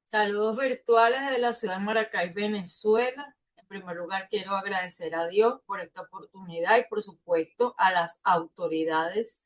Saludos virtuales de la ciudad de Maracay, Venezuela. En primer lugar, quiero agradecer a Dios por esta oportunidad y, por supuesto, a las autoridades,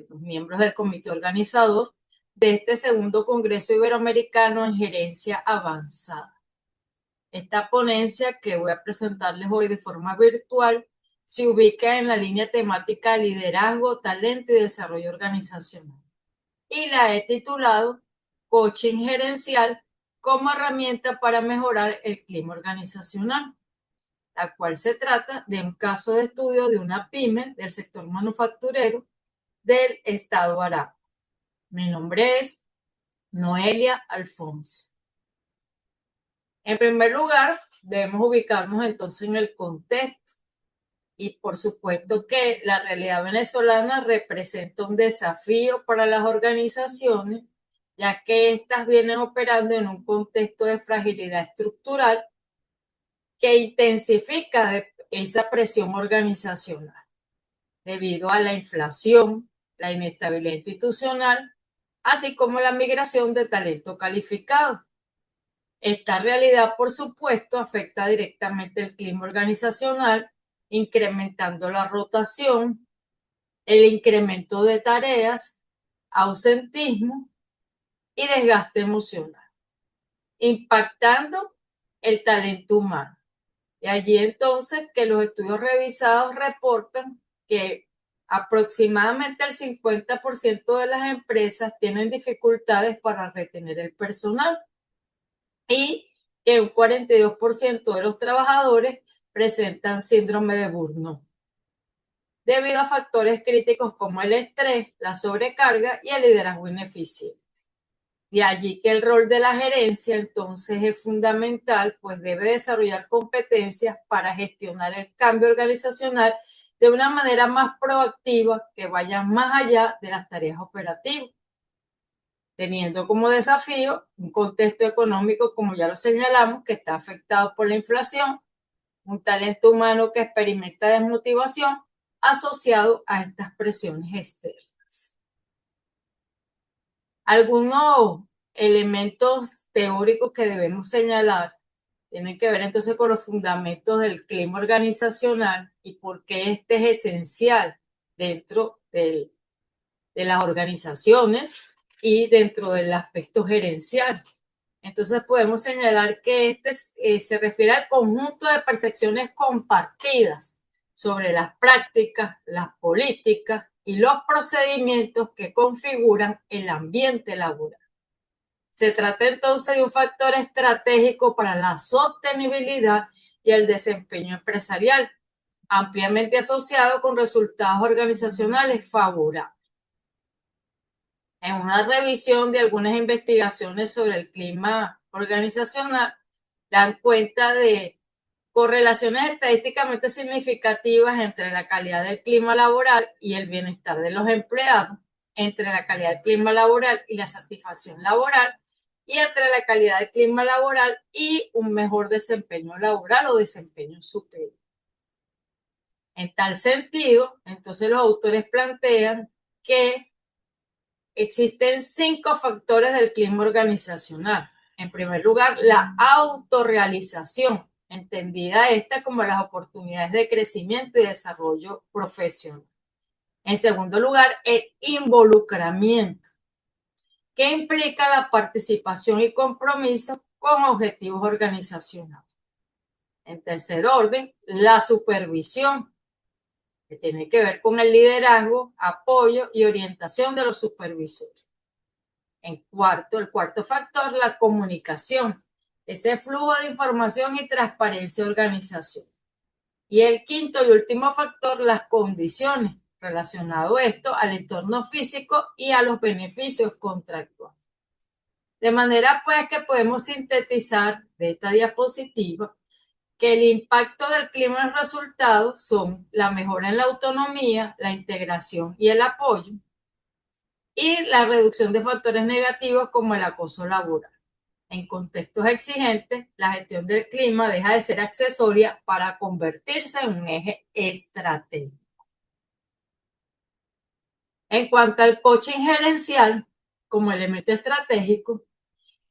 los miembros del comité organizador de este segundo Congreso Iberoamericano en Gerencia Avanzada. Esta ponencia que voy a presentarles hoy de forma virtual se ubica en la línea temática Liderazgo, Talento y Desarrollo Organizacional y la he titulado Coaching Gerencial como herramienta para mejorar el clima organizacional, la cual se trata de un caso de estudio de una pyme del sector manufacturero del estado Aragua. Mi nombre es Noelia Alfonso. En primer lugar, debemos ubicarnos entonces en el contexto y por supuesto que la realidad venezolana representa un desafío para las organizaciones, ya que éstas vienen operando en un contexto de fragilidad estructural que intensifica esa presión organizacional debido a la inflación, la inestabilidad institucional, así como la migración de talento calificado. Esta realidad, por supuesto, afecta directamente el clima organizacional, incrementando la rotación, el incremento de tareas, ausentismo y desgaste emocional, impactando el talento humano. Y allí entonces que los estudios revisados reportan que aproximadamente el 50% de las empresas tienen dificultades para retener el personal y que un 42% de los trabajadores presentan síndrome de burnout, debido a factores críticos como el estrés, la sobrecarga y el liderazgo ineficiente. De allí que el rol de la gerencia entonces es fundamental, pues debe desarrollar competencias para gestionar el cambio organizacional de una manera más proactiva que vaya más allá de las tareas operativas, teniendo como desafío un contexto económico, como ya lo señalamos, que está afectado por la inflación, un talento humano que experimenta desmotivación asociado a estas presiones externas. Algunos elementos teóricos que debemos señalar tienen que ver entonces con los fundamentos del clima organizacional y por qué este es esencial dentro de las organizaciones y dentro del aspecto gerencial. Entonces podemos señalar que se refiere al conjunto de percepciones compartidas sobre las prácticas, las políticas y los procedimientos que configuran el ambiente laboral. Se trata entonces de un factor estratégico para la sostenibilidad y el desempeño empresarial, ampliamente asociado con resultados organizacionales favorables. En una revisión de algunas investigaciones sobre el clima organizacional, dan cuenta de correlaciones estadísticamente significativas entre la calidad del clima laboral y el bienestar de los empleados, entre la calidad del clima laboral y la satisfacción laboral, y entre la calidad del clima laboral y un mejor desempeño laboral o desempeño superior. En tal sentido, entonces los autores plantean que existen 5 factores del clima organizacional. En primer lugar, la autorrealización, entendida esta como las oportunidades de crecimiento y desarrollo profesional. En segundo lugar, el involucramiento, que implica la participación y compromiso con objetivos organizacionales. En tercer orden, la supervisión, que tiene que ver con el liderazgo, apoyo y orientación de los supervisores. El cuarto factor, la comunicación, ese flujo de información y transparencia de organización. Y el quinto y último factor, las condiciones, relacionado esto al entorno físico y a los beneficios contractuales. De manera pues que podemos sintetizar de esta diapositiva que el impacto del clima en los resultados son la mejora en la autonomía, la integración y el apoyo, y la reducción de factores negativos como el acoso laboral. En contextos exigentes, la gestión del clima deja de ser accesoria para convertirse en un eje estratégico. En cuanto al coaching gerencial como elemento estratégico,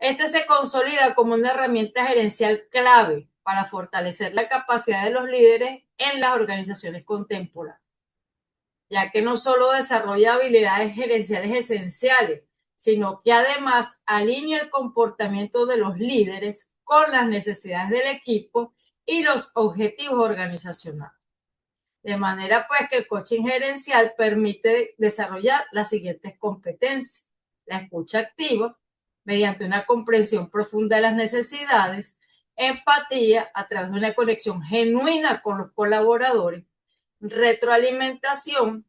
Este se consolida como una herramienta gerencial clave para fortalecer la capacidad de los líderes en las organizaciones contemporáneas, ya que no solo desarrolla habilidades gerenciales esenciales, sino que además alinea el comportamiento de los líderes con las necesidades del equipo y los objetivos organizacionales. De manera pues que el coaching gerencial permite desarrollar las siguientes competencias: la escucha activa, mediante una comprensión profunda de las necesidades; empatía, a través de una conexión genuina con los colaboradores; retroalimentación,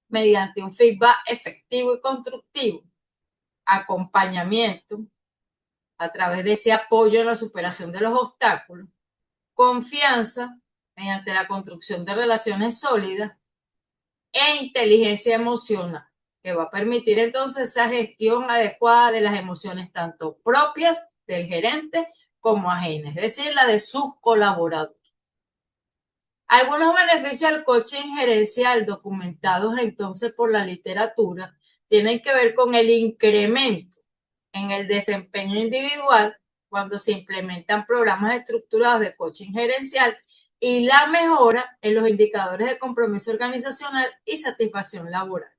mediante un feedback efectivo y constructivo; acompañamiento, a través de ese apoyo en la superación de los obstáculos; confianza, mediante la construcción de relaciones sólidas; e inteligencia emocional, que va a permitir entonces esa gestión adecuada de las emociones tanto propias del gerente como ajenas, es decir, la de sus colaboradores. Algunos beneficios del coaching gerencial documentados entonces por la literatura tienen que ver con el incremento en el desempeño individual cuando se implementan programas estructurados de coaching gerencial y la mejora en los indicadores de compromiso organizacional y satisfacción laboral.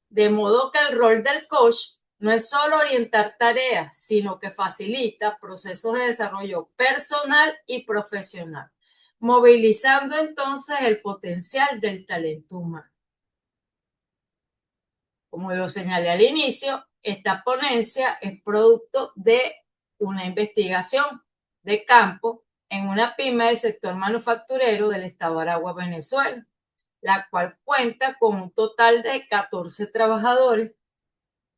De modo que el rol del coach no es solo orientar tareas, sino que facilita procesos de desarrollo personal y profesional, movilizando entonces el potencial del talento humano. Como lo señalé al inicio, esta ponencia es producto de una investigación de campo en una pyme del sector manufacturero del estado de Aragua, Venezuela, la cual cuenta con un total de 14 trabajadores,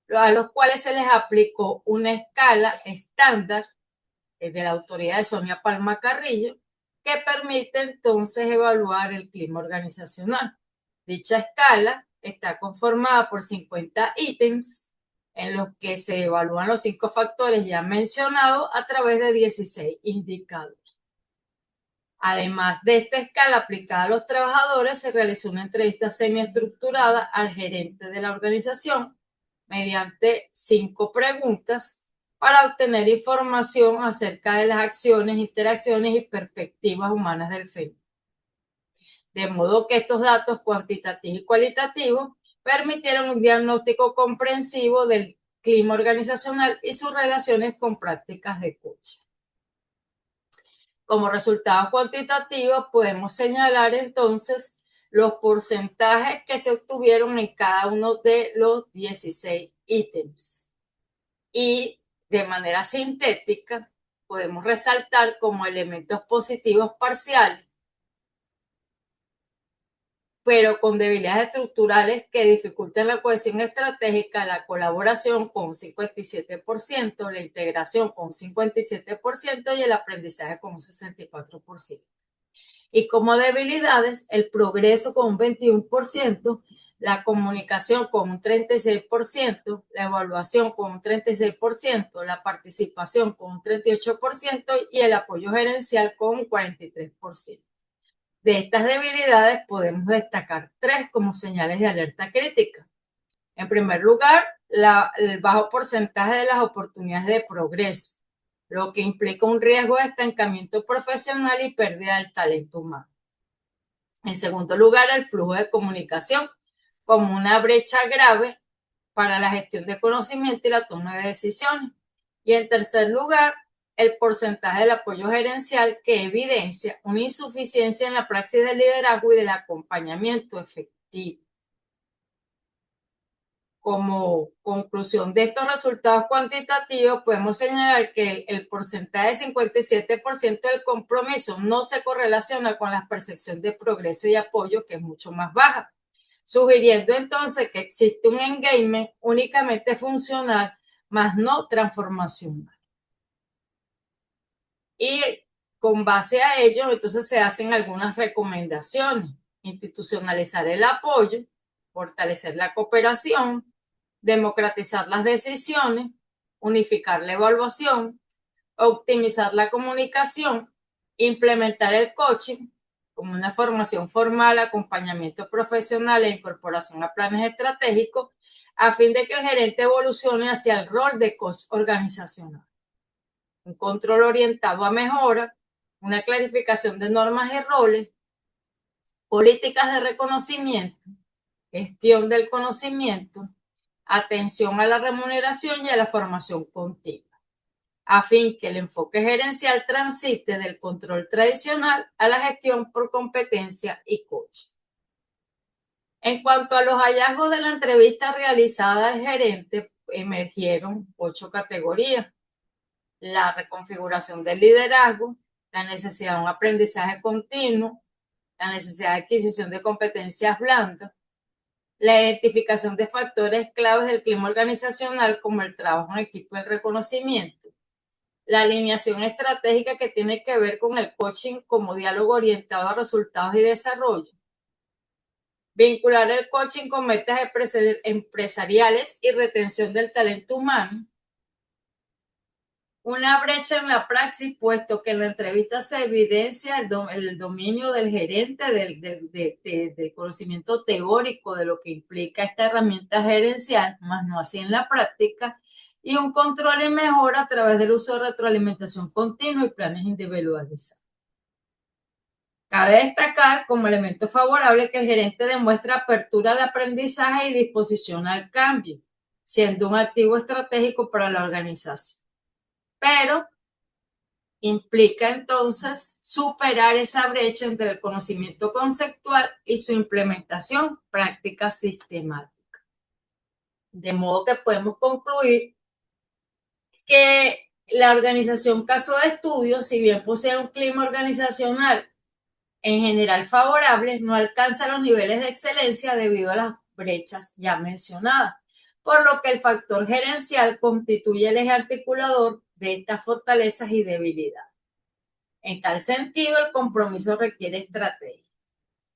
a los cuales se les aplicó una escala estándar de la autoridad de Sonia Palma Carrillo, que permite entonces evaluar el clima organizacional. Dicha escala está conformada por 50 ítems en los que se evalúan los 5 factores ya mencionados a través de 16 indicadores. Además de esta escala aplicada a los trabajadores, se realizó una entrevista semiestructurada al gerente de la organización mediante 5 preguntas para obtener información acerca de las acciones, interacciones y perspectivas humanas del FEM. De modo que estos datos cuantitativos y cualitativos permitieron un diagnóstico comprensivo del clima organizacional y sus relaciones con prácticas de coaching. Como resultados cuantitativos podemos señalar entonces los porcentajes que se obtuvieron en cada uno de los 16 ítems. Y de manera sintética podemos resaltar como elementos positivos parciales, pero con debilidades estructurales que dificultan la cohesión estratégica, la colaboración con un 57%, la integración con un 57% y el aprendizaje con un 64%. Y como debilidades, el progreso con un 21%, la comunicación con un 36%, la evaluación con un 36%, la participación con un 38% y el apoyo gerencial con un 43%. De estas debilidades podemos destacar 3 como señales de alerta crítica. En primer lugar, el bajo porcentaje de las oportunidades de progreso, lo que implica un riesgo de estancamiento profesional y pérdida del talento humano. En segundo lugar, el flujo de comunicación, como una brecha grave para la gestión de conocimiento y la toma de decisiones. Y en tercer lugar, el porcentaje del apoyo gerencial, que evidencia una insuficiencia en la praxis del liderazgo y del acompañamiento efectivo. Como conclusión de estos resultados cuantitativos, podemos señalar que el porcentaje de 57% del compromiso no se correlaciona con la percepción de progreso y apoyo, que es mucho más baja, sugiriendo entonces que existe un engagement únicamente funcional, más no transformacional. Y con base a ello, entonces se hacen algunas recomendaciones: institucionalizar el apoyo, fortalecer la cooperación, democratizar las decisiones, unificar la evaluación, optimizar la comunicación, implementar el coaching como una formación formal, acompañamiento profesional e incorporación a planes estratégicos, a fin de que el gerente evolucione hacia el rol de coach organizacional. Un control orientado a mejora, una clarificación de normas y roles, políticas de reconocimiento, gestión del conocimiento, atención a la remuneración y a la formación continua, a fin que el enfoque gerencial transite del control tradicional a la gestión por competencia y coaching. En cuanto a los hallazgos de la entrevista realizada al gerente, emergieron 8 categorías: la reconfiguración del liderazgo, la necesidad de un aprendizaje continuo, la necesidad de adquisición de competencias blandas, la identificación de factores claves del clima organizacional como el trabajo en equipo y el reconocimiento, la alineación estratégica que tiene que ver con el coaching como diálogo orientado a resultados y desarrollo, vincular el coaching con metas empresariales y retención del talento humano, una brecha en la praxis, puesto que en la entrevista se evidencia el dominio del gerente del conocimiento teórico de lo que implica esta herramienta gerencial, más no así en la práctica, y un control y mejora a través del uso de retroalimentación continua y planes individualizados. Cabe destacar como elemento favorable que el gerente demuestra apertura de aprendizaje y disposición al cambio, siendo un activo estratégico para la organización. Pero implica entonces superar esa brecha entre el conocimiento conceptual y su implementación práctica sistemática. De modo que podemos concluir que la organización caso de estudio, si bien posee un clima organizacional en general favorable, no alcanza los niveles de excelencia debido a las brechas ya mencionadas, por lo que el factor gerencial constituye el eje articulador de estas fortalezas y debilidades. En tal sentido, el compromiso requiere estrategia,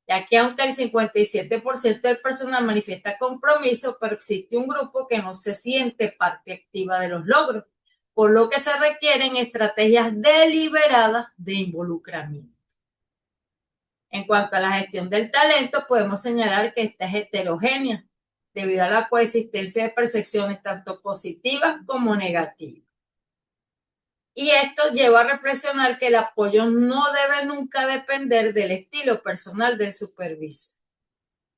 ya que aunque el 57% del personal manifiesta compromiso, pero existe un grupo que no se siente parte activa de los logros, por lo que se requieren estrategias deliberadas de involucramiento. En cuanto a la gestión del talento, podemos señalar que esta es heterogénea, debido a la coexistencia de percepciones tanto positivas como negativas. Y esto lleva a reflexionar que el apoyo no debe nunca depender del estilo personal del supervisor.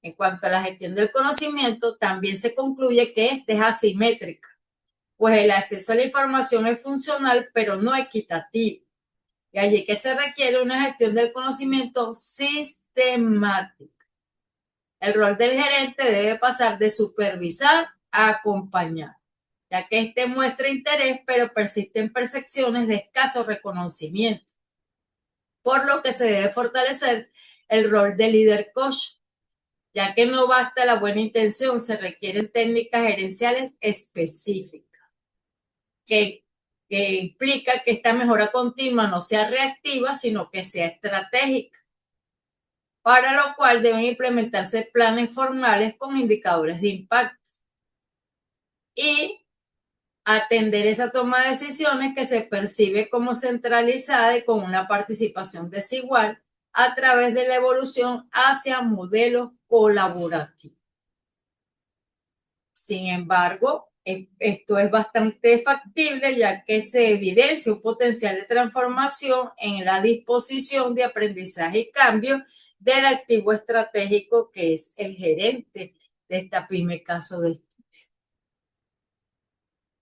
En cuanto a la gestión del conocimiento, también se concluye que esta es asimétrica, pues el acceso a la información es funcional, pero no equitativo. Y allí que se requiere una gestión del conocimiento sistemática. El rol del gerente debe pasar de supervisar a acompañar, ya que éste muestra interés, pero persisten percepciones de escaso reconocimiento, por lo que se debe fortalecer el rol de líder coach, ya que no basta la buena intención, se requieren técnicas gerenciales específicas, que implica que esta mejora continua no sea reactiva, sino que sea estratégica, para lo cual deben implementarse planes formales con indicadores de impacto y atender esa toma de decisiones que se percibe como centralizada y con una participación desigual a través de la evolución hacia modelos colaborativos. Sin embargo, esto es bastante factible, ya que se evidencia un potencial de transformación en la disposición de aprendizaje y cambio del activo estratégico que es el gerente de esta pyme caso de estudio.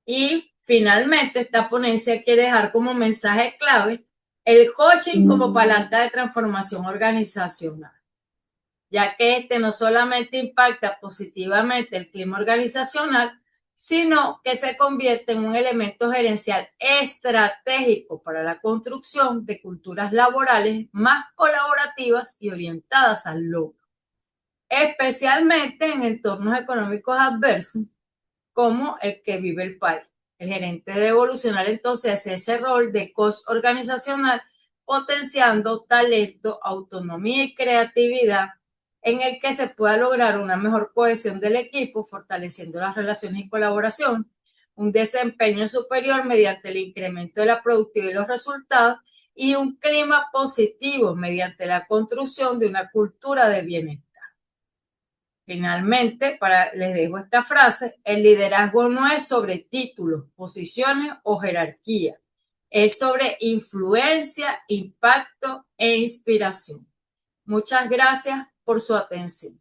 Y finalmente, esta ponencia quiere dejar como mensaje clave el coaching como palanca de transformación organizacional, ya que este no solamente impacta positivamente el clima organizacional, sino que se convierte en un elemento gerencial estratégico para la construcción de culturas laborales más colaborativas y orientadas al logro, especialmente en entornos económicos adversos como el que vive el país. El gerente debe evolucionar entonces hacia ese rol de coach organizacional, potenciando talento, autonomía y creatividad, en el que se pueda lograr una mejor cohesión del equipo, fortaleciendo las relaciones y colaboración, un desempeño superior mediante el incremento de la productividad y los resultados, y un clima positivo mediante la construcción de una cultura de bienestar. Finalmente, les dejo esta frase: el liderazgo no es sobre títulos, posiciones o jerarquía, es sobre influencia, impacto e inspiración. Muchas gracias por su atención.